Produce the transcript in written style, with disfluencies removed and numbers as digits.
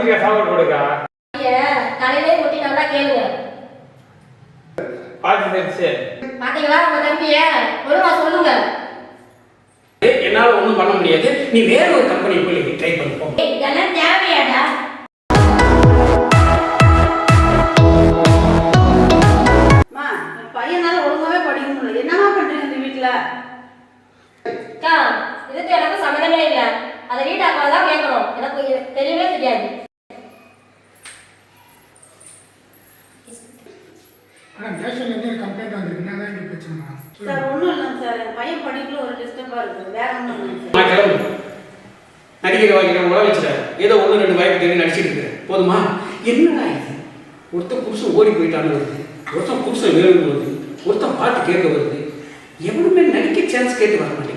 பசங்க சாப்பாடு கொடுக்கா தலையிலே கொட்டி நல்லா கேளுங்க. பார்த்து தெரிச்சு பாத்தீங்களா உங்க தம்பிய ஒழுங்கா சொல்லுங்க. என்னால ஒண்ணும் பண்ண முடியாது. நீ வேற ஒரு கம்பெனி போய் ட்ரை பண்ணு. இதெல்லாம் தேவையாடா? அம்மா பையனால ஒழுங்காவே படிக்க முடியல. என்னமா பண்றீங்க இந்த வீட்டுல? அக்கா இதுக்கு எனக்கு சம்மந்தமே இல்லை. அதை வீட்டாக்காக தான் கேட்கணும். எனக்கு தெரியவே தெரியாது. சார் ஒன்றும் இல்லைங்க சார், என் பையன் படிக்கல ஒரு டிஸ்டர்பாக இருக்குது, வேற ஒன்றும் இல்லைங்க சார். நடிக்கிற வாங்கிக்கிற உழ வச்சுட்டாரு. ஏதோ ஒன்று ரெண்டு வாய்ப்பு தேடி நடிச்சிட்டு இருக்கிறேன். போதுமா? என்னடா இது? ஒருத்தன் புருஷன் ஓடி போயிட்டான்னு வருது, ஒருத்தன் புருஷன் வேணும் வருது, ஒருத்தன் பாட்டு கேட்க வருது. எவனுமே நடிக்க சான்ஸ் கேட்டு வரணும்.